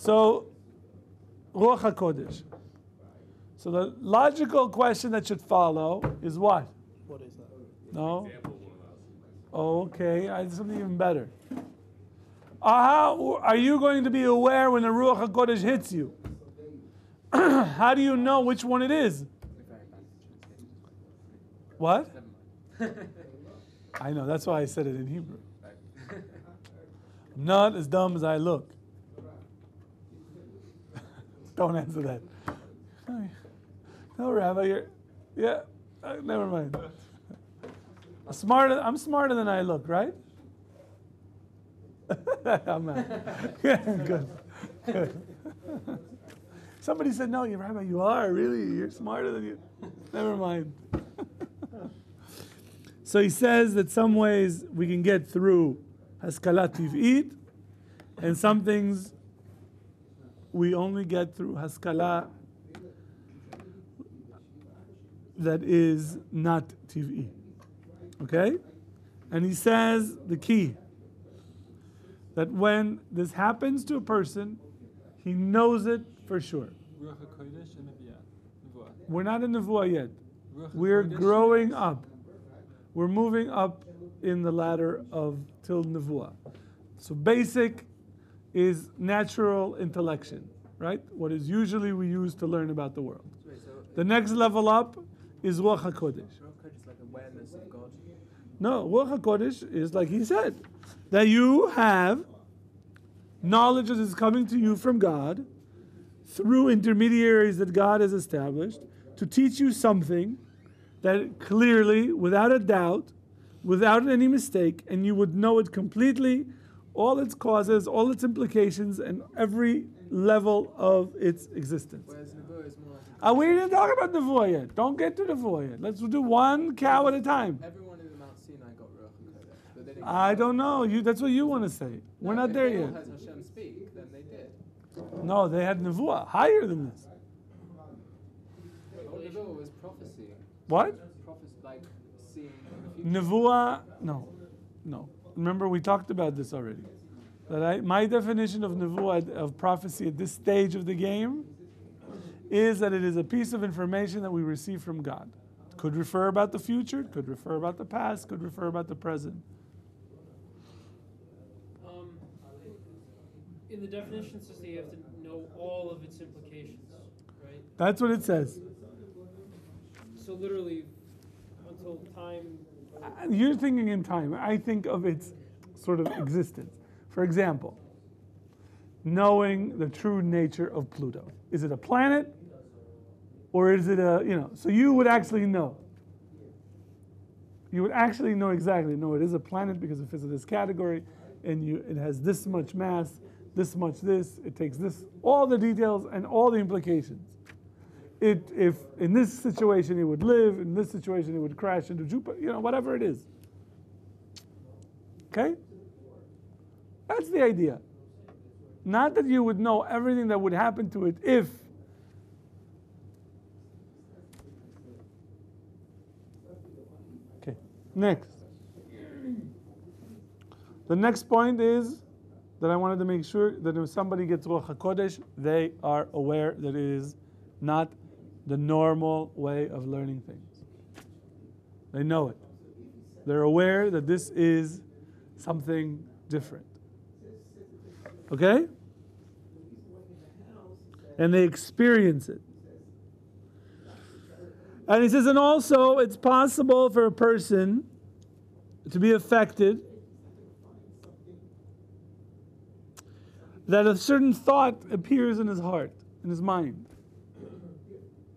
So, Ruach HaKodesh. So the logical question that should follow is what? What is that? No? Okay, I have something even better. How are you going to be aware when the Ruach HaKodesh hits you? How do you know which one it is? What? I know, that's why I said it in Hebrew. I'm not as dumb as I look. Don't answer that. No, Rabbi, never mind. I'm smarter than I look, right? I'm not. Good. Somebody said, no, Rabbi, you are, really. You're smarter than you. Never mind. So he says that some ways we can get through Haskalah Tiv'it, and some things we only get through Haskalah that is not Tiv'i. Okay? And he says the key, that when this happens to a person, he knows it for sure. We're not in Nevuah yet. We're growing up. We're moving up in the ladder of till Nevuah. So basic is natural intellection, right? What is usually we use to learn about the world. The next level up is Ruach HaKodesh. Ruach HaKodesh is like awareness of God. No, Ruach HaKodesh is like he said, that you have knowledge that is coming to you from God through intermediaries that God has established to teach you something that clearly, without a doubt, without any mistake, and you would know it completely, all its causes, all its implications, and every level of its existence. Whereas Nevuah is more like We didn't talk about Nevuah yet. Don't get to Nevuah yet. Let's do one cow at a time. everyone in the Mount Sinai got Ruach HaKodesh, but they didn't. I don't know. That's what you want to say. We're not there If they all yet. had Hashem speak, then they did. No, they had Nevuah, higher than this. Oh, Nevuah was prophecy. What? Prophecy, like seeing the future. Nevuah, no. Remember, we talked about this already. That my definition of Nevuah, of prophecy at this stage of the game, is that it is a piece of information that we receive from God. It could refer about the future, could refer about the past, could refer about the present. In the definition, it says that you have to know all of its implications, right? That's what it says. So literally, until time. You're thinking in time. I think of its sort of existence. For example, knowing the true nature of Pluto. Is it a planet? Or is it so you would actually know. You would actually know exactly. No, it is a planet because it fits in this category, and it has this much mass, this much this, it takes this, all the details and all the implications. If in this situation it would live, in this situation it would crash into Jupiter, whatever it is. Okay? That's the idea. Not that you would know everything that would happen to it if. Okay, next. The next point is that I wanted to make sure that if somebody gets Ruach HaKodesh, they are aware that it is not the normal way of learning things. They know it. They're aware that this is something different. Okay? And they experience it. And he says, and also it's possible for a person to be affected that a certain thought appears in his heart, in his mind.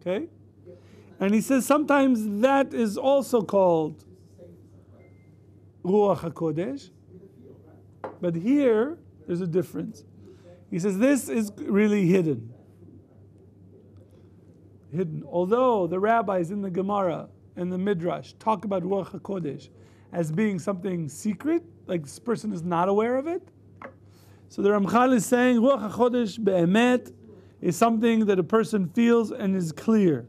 Okay? And he says sometimes that is also called Ruach HaKodesh. But here, there's a difference. He says this is really hidden. Although the rabbis in the Gemara and the Midrash talk about Ruach HaKodesh as being something secret, like this person is not aware of it. So the Ramchal is saying Ruach HaKodesh be'emet is something that a person feels and is clear.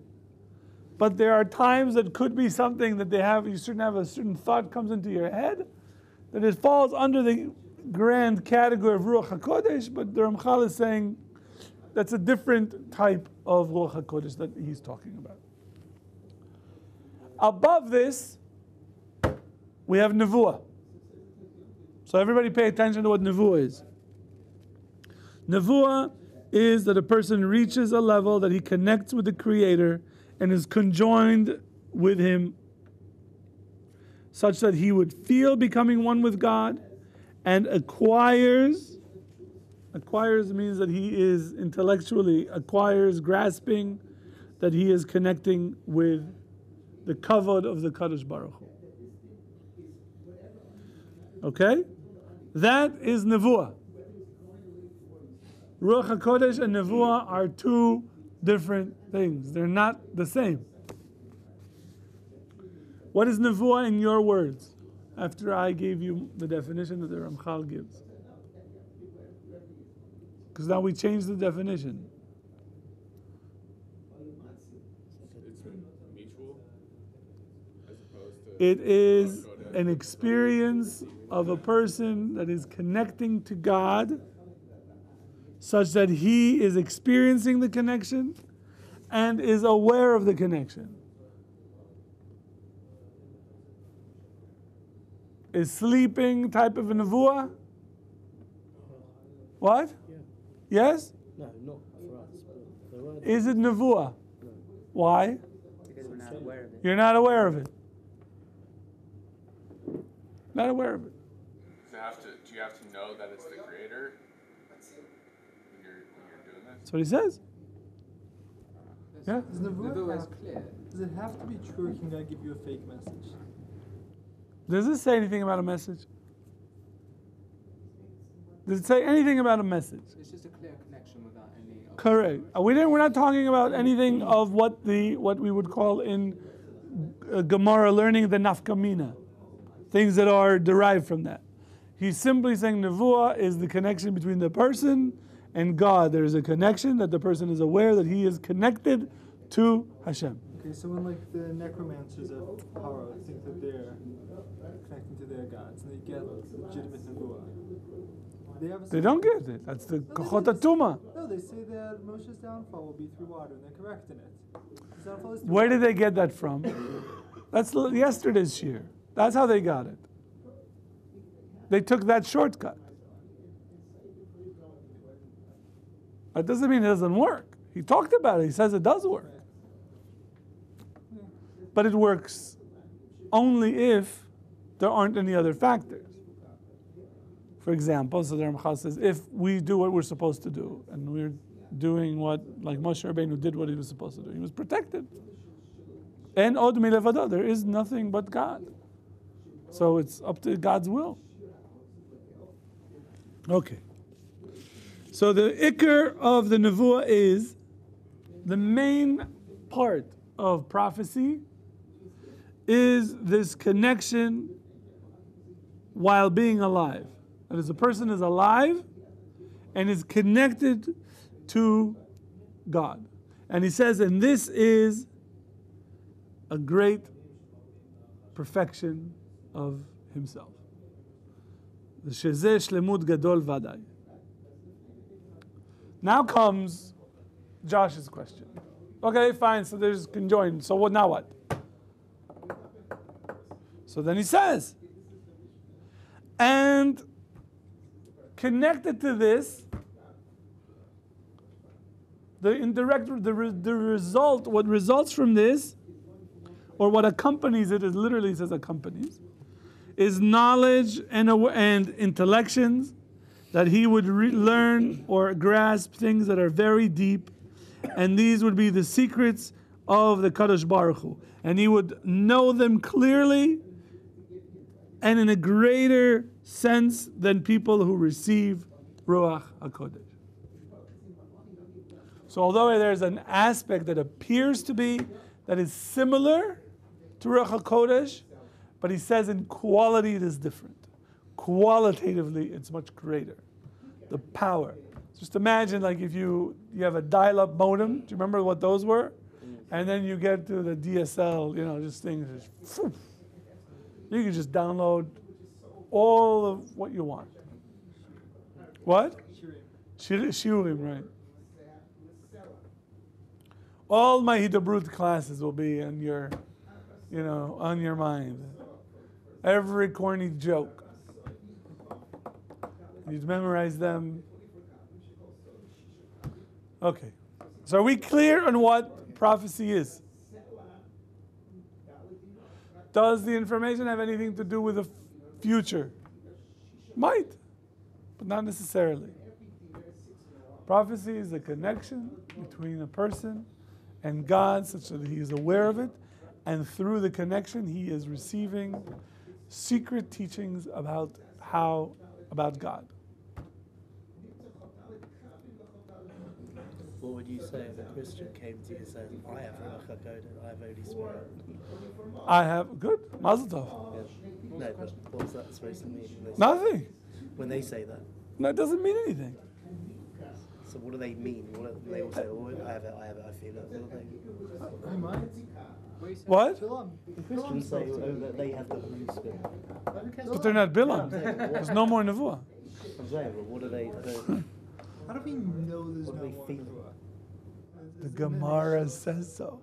But there are times that could be something that you shouldn't have a certain thought comes into your head, that it falls under the grand category of Ruach HaKodesh, but the Ramchal is saying That's a different type of Ruach HaKodesh that he's talking about. Above this, we have Nevuah. So everybody pay attention to what Nevuah is. Nevuah is that a person reaches a level that he connects with the Creator and is conjoined with Him, such that he would feel becoming one with God and acquires means that he is intellectually, grasping that he is connecting with the kavod of the Kadosh Baruch Hu. Okay? That is Nevuah. Ruach HaKodesh and Nevuah are two different things. They're not the same. What is Nevuah in your words? After I gave you the definition that the Ramchal gives. Because now we changed the definition. It's mutual as opposed to... It is an experience of a person that is connecting to God such that he is experiencing the connection and is aware of the connection. Is sleeping type of a nevuah? What? Yeah. Yes? No, not for us. But the word Is it nevuah? No. Why? Because we're not aware of it. You're not aware of it. Not aware of it. Do you have to know that it's the Creator when you're doing this? That's what he says. Yeah. Does Nevuah Nevuah is have, clear. does it have to be true, or can God give you a fake message? Does it say anything about a message? Does it say anything about a message? It's just a clear connection without any... Correct. We're not talking about anything of what we would call in Gemara learning the nafkamina, things that are derived from that. He's simply saying Nevuah is the connection between the person and God. There is a connection that the person is aware that he is connected to Hashem. Okay, so when like the necromancers of Paro think that they're connecting to their gods, and they get legitimate Nevuah, They don't get it. That's the Kochot HaTuma. No, they say that Moshe's downfall will be through water, and they're correct in it. His downfall is through Where did water. they get that from? That's yesterday's shir. That's how they got it. They took that shortcut. That doesn't mean it doesn't work. He talked about it. He says it does work. But it works only if there aren't any other factors. For example, so the Ramchal says, if we do what we're supposed to do, and we're doing what, like Moshe Rabbeinu did what he was supposed to do, he was protected. And od milevado, there is nothing but God. So it's up to God's will. Okay. So the ikar of the nevuah is the main part of prophecy is this connection while being alive. That is, a person is alive and is connected to God. And he says, and this is a great perfection of himself. The shezeh shlemut gadol vaday. Now comes Josh's question. Okay, fine, so there's conjoined. So what now what? So then he says, and connected to this, the indirect, the result, what results from this, or what accompanies it, is literally says accompanies, is knowledge and intellections, that he would learn or grasp things that are very deep, and these would be the secrets of the Kadosh Baruch Hu, and he would know them clearly and in a greater sense than people who receive Ruach HaKodesh. So although there's an aspect that appears to be that is similar to Ruach HaKodesh, but he says in quality it is different. Qualitatively, it's much greater. The power. Just imagine like if you have a dial-up modem. Do you remember what those were? And then you get to the DSL, just things. You can just download all of what you want. What? Shiurim, right. All my Hidabrut classes will be on your, on your mind. Every corny joke. You'd memorize them. Okay. So are we clear on what prophecy is? Does the information have anything to do with the future? Might, but not necessarily. Prophecy is a connection between a person and God such that he is aware of it, and through the connection he is receiving secret teachings about God. What would you say if a Christian came to you and said, I have Ruach HaKodesh, I have Holy Spirit? I have, good, Mazel Tov. Yeah. No, but what's that supposed to mean? Nothing. When they say that? No, it doesn't mean anything. So what do they mean? What do they all say, oh, I have it, I feel it. What do they? What? The Christians say that they have the Holy Spirit. But they're not Bilam. There's no more Nevuah. I'm saying, but what do they? How do we know there's What no do they more feel? Nevuah? The Gemara says so.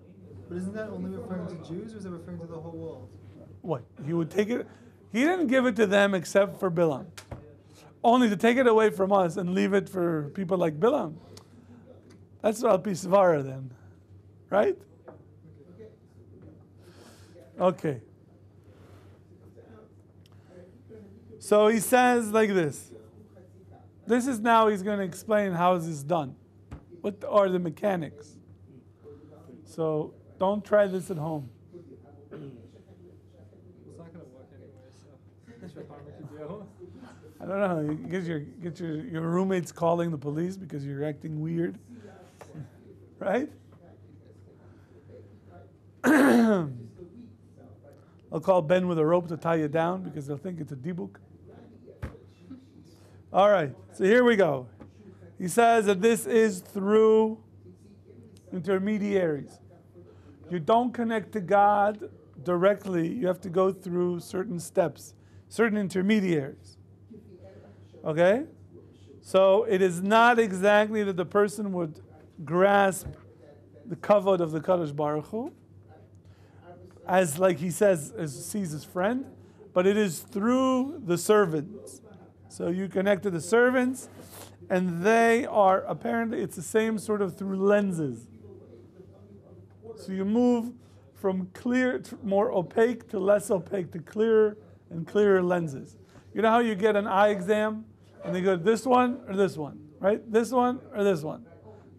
But isn't that only referring to Jews, or is it referring to the whole world? What? He would take it. He didn't give it to them except for Bilam. Only to take it away from us and leave it for people like Bilam. That's Al Pi Svara then. Right? Okay. So he says like this. This is now he's going to explain how is this done. What are the mechanics? So don't try this at home. It's not going to work anyway, so that's what harm we could do. I don't know. You get your roommates calling the police because you're acting weird, right? I'll call Ben with a rope to tie you down because they'll think it's a dibuk. All right. So here we go. He says that this is through intermediaries. You don't connect to God directly. You have to go through certain steps, certain intermediaries. Okay? So it is not exactly that the person would grasp the kavod of the Kadosh Baruch Hu, as like he says, sees his friend, but it is through the servants. So you connect to the servants, and they are apparently, it's the same sort of through lenses. So you move from clear, to more opaque to less opaque to clearer and clearer lenses. You know how you get an eye exam and they go this one or this one, right? This one or this one,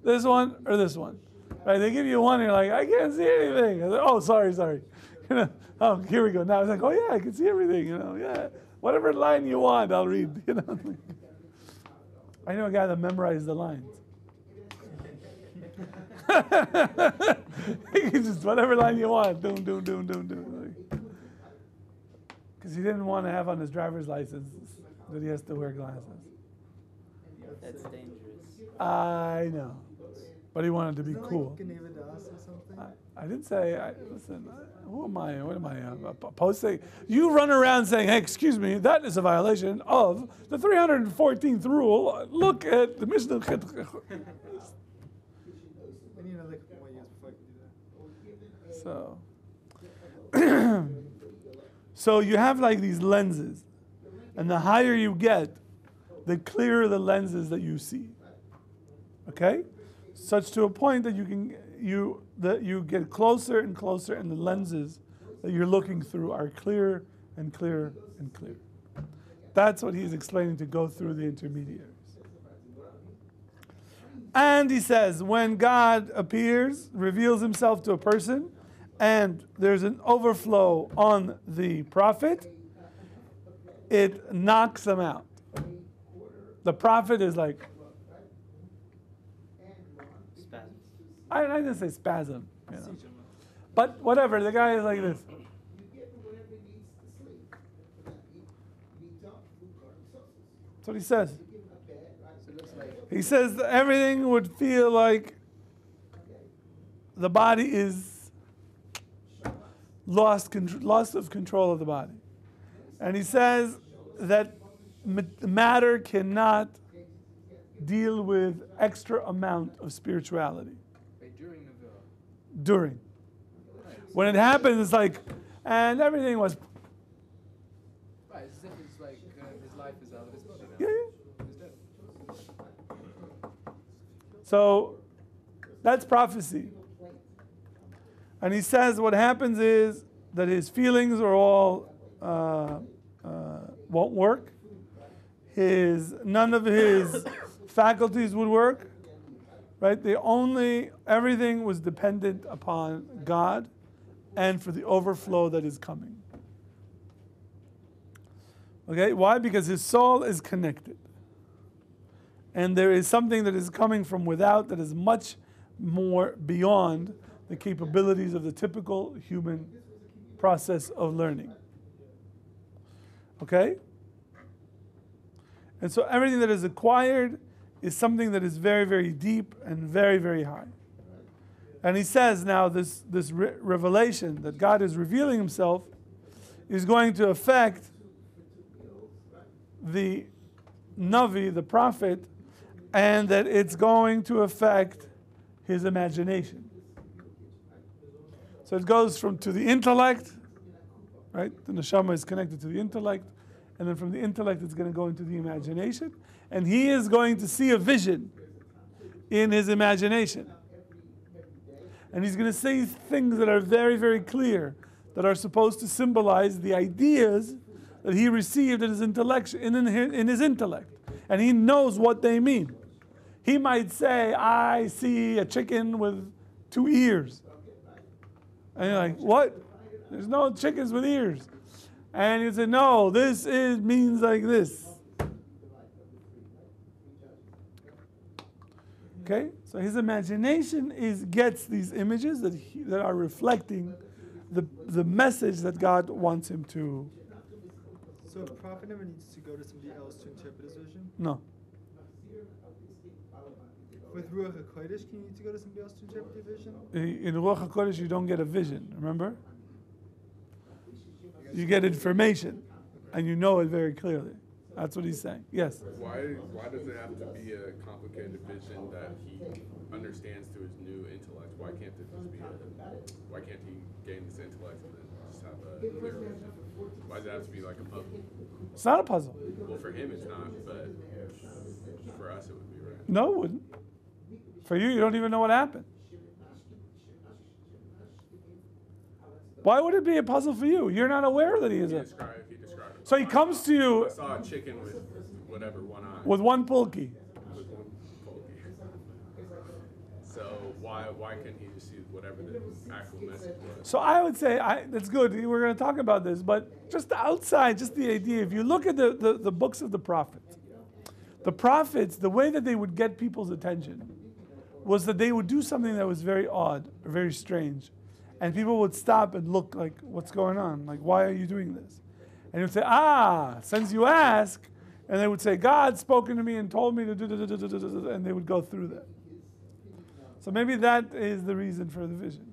this one or this one, right? They give you one and you're like, I can't see anything. I say, oh, sorry. Oh, here we go. Now it's like, oh yeah, I can see everything. Yeah, whatever line you want, I'll read. I know a guy that memorized the lines. He can just whatever line you want, doom. Because he didn't want to have on his driver's license that he has to wear glasses. That's dangerous. I know, but he wanted to be cool. Like Geneva Das or something? I didn't say. Listen, who am I? What am I? Posting? You run around saying, "Hey, excuse me, that is a violation of the 314th rule." Look at the Mishnah. I need another couple more years before I can do that. So you have like these lenses, and the higher you get, the clearer the lenses that you see. Okay, such to a point that you get closer and closer, and the lenses that you're looking through are clearer and clearer and clearer. That's what he's explaining, to go through the intermediaries. And he says, when God appears, reveals himself to a person, and there's an overflow on the prophet, it knocks them out. The prophet is like, I didn't say spasm, but whatever, the guy is like this. That's what he says. He says that everything would feel like the body is loss of control of the body. And he says that matter cannot deal with extra amount of spirituality. During the during. When it happens, it's like, and everything was, Right, it's as if it's like his life is out of his body now. yeah. He's dead. So that's prophecy. And he says what happens is that his feelings are all won't work. None of his faculties would work. Right? Everything was dependent upon God and for the overflow that is coming. Okay? Why? Because his soul is connected. And there is something that is coming from without that is much more beyond the capabilities of the typical human process of learning. Okay? And so everything that is acquired is something that is very, very deep and very, very high. And he says now this revelation that God is revealing himself is going to affect the Navi, the prophet, and that it's going to affect his imagination. So it goes to the intellect, right? The neshama is connected to the intellect, and then from the intellect it's going to go into the imagination, and he is going to see a vision in his imagination. And he's going to say things that are very, very clear, that are supposed to symbolize the ideas that he received in his intellect, in his intellect. And he knows what they mean. He might say, I see a chicken with 2 ears. And you're like, what? There's no chickens with ears. And you say, no, means like this. Okay? So his imagination gets these images that are reflecting the message that God wants him to. So a prophet never needs to go to somebody else to interpret his vision? No. With Ruach HaKodesh, can you need to go to somebody else to interpret your vision? In Ruach HaKodesh, you don't get a vision, remember? You get information, and you know it very clearly. That's what he's saying. Yes? Why does it have to be a complicated vision that he understands through his new intellect? Why can't he gain this intellect and then just have a clear vision? Why does it have to be like a puzzle? It's not a puzzle. Well, for him it's not, but for us it would be, right? No, it wouldn't. For you don't even know what happened. Why would it be a puzzle for you? You're not aware that he is He a... described it. So he comes to you... I saw a chicken with whatever, one eye. with one pulki. With one pulki. So why couldn't he just see whatever the actual message was? So I would say, that's good, we're going to talk about this, but just outside, just the idea, if you look at the books of the prophets, the way that they would get people's attention was that they would do something that was very odd, or very strange. And people would stop and look like, what's going on? Like, why are you doing this? And he would say, since you ask, and they would say, God's spoken to me and told me to do, and they would go through that. So maybe that is the reason for the vision.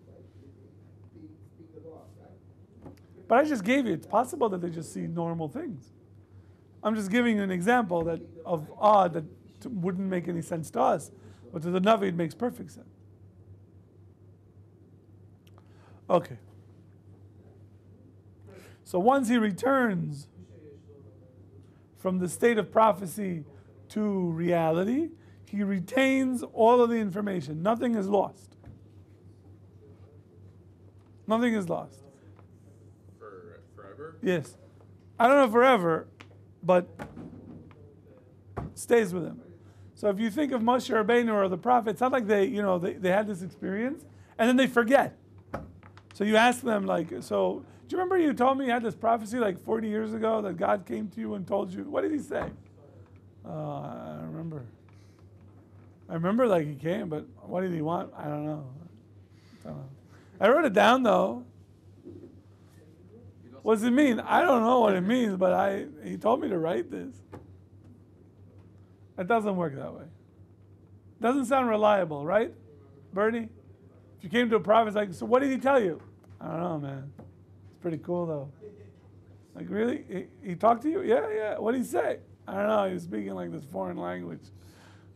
But I just gave you, it's possible that they just see normal things. I'm just giving you an example of odd that wouldn't make any sense to us, but to the Navi it makes perfect sense. Okay. So once he returns from the state of prophecy to reality, he retains all of the information. Nothing is lost. Nothing is lost. Forever? Yes. I don't know forever, but stays with him. So if you think of Moshe Rabbeinu or the prophet, it's not like they had this experience and then they forget. So you ask them do you remember you told me you had this prophecy 40 years ago that God came to you and told you? What did he say? I don't remember. I remember he came, but what did he want? I don't know. I wrote it down though. What does it mean? I don't know what it means, but he told me to write this. It doesn't work that way. Doesn't sound reliable, right, Bernie? If you came to a prophet, so what did he tell you? I don't know, man. It's pretty cool, though. Really? He talked to you? Yeah. What did he say? I don't know. He was speaking this foreign language,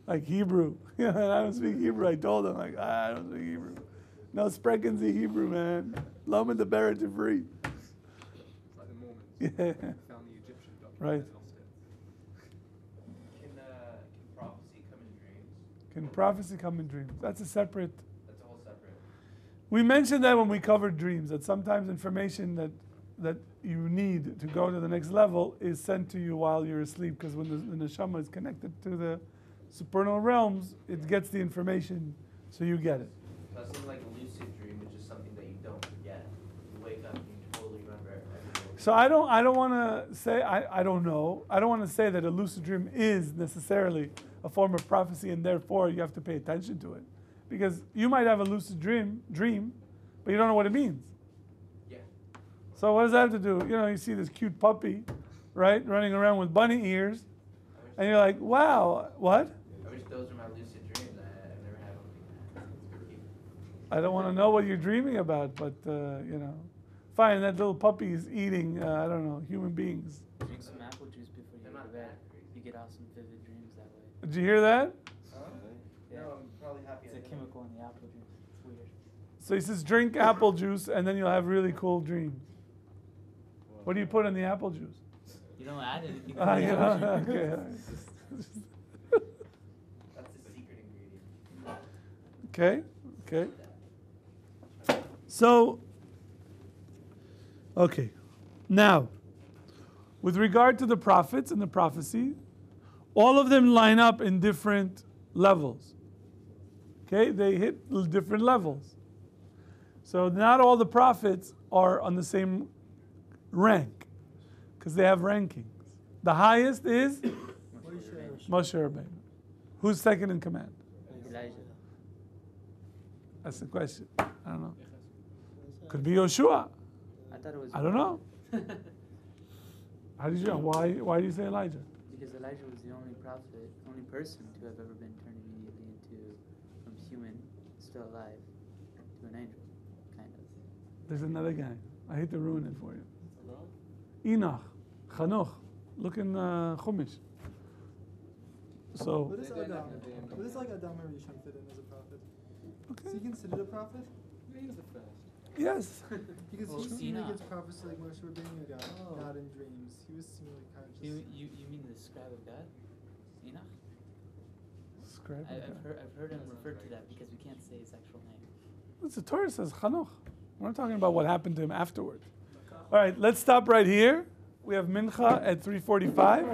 like Hebrew. I don't speak Hebrew. I told him, I don't speak Hebrew. No, sprechen Sie Hebrew, man. Lamed the Beret to free. It's like the Mormons. Yeah. Found the Egyptian document Right. and lost it. Can prophecy come in dreams? Can prophecy come in dreams? That's a separate. That's all separate. We mentioned that when we covered dreams, that sometimes information that you need to go to the next level is sent to you while you're asleep, because when the neshama is connected to the supernal realms, it gets the information, so you get it. That seems like a lucid dream is just something that you don't forget. You wake up and you totally remember everything. So I don't want to say, I don't know. I don't want to say that a lucid dream is necessarily a form of prophecy and therefore you have to pay attention to it. Because you might have a lucid dream, but you don't know what it means. Yeah. So what does that have to do? You know, you see this cute puppy, right, running around with bunny ears, and you're like, wow, what? I wish those were my lucid dreams. I've never had one like that. It's pretty cute. I don't want to know what you're dreaming about, but, you know. Fine, that little puppy is eating, I don't know, human beings. Drink some apple juice before you go to bed. You get awesome vivid dreams that way. Did you hear that? Yeah. No, I'm probably happy. It's a chemical in the apple juice. It's weird. So he says, drink apple juice, and then you'll have really cool dreams. What do you put in the apple juice? You don't add anything. Okay. That's the secret ingredient. Okay. So, okay. Now, with regard to the prophets and the prophecy, all of them line up in different levels. Okay, they hit different levels. So not all the prophets are on the same rank, because they have rankings. The highest is Moshe Rabbeinu. Who's second in command? Elijah. That's the question. I don't know. Could be Yoshua. I thought it was. I don't know. How did you know? Why do you say Elijah? Because Elijah was the only prophet, only person to have ever been turned immediately into from human, still alive, to an angel, kind of. There's another guy. I hate to ruin it for you. Enoch, Chanoch. Look in Chumash. So. What does Adam Harishon fit in as a prophet? Okay. Is he considered a prophet? He was the first. Yes. Because Well, he seemingly Enoch. gets prophets like Moshe Rabbeinu got, not in dreams. He was seemingly kind of just... You mean the scribe of God? Enoch? Scribe. I've heard him referred to that because we can't say his actual name. The Torah says Chanoch. We're not talking about what happened to him afterwards. All right, let's stop right here. We have Mincha at 3:45.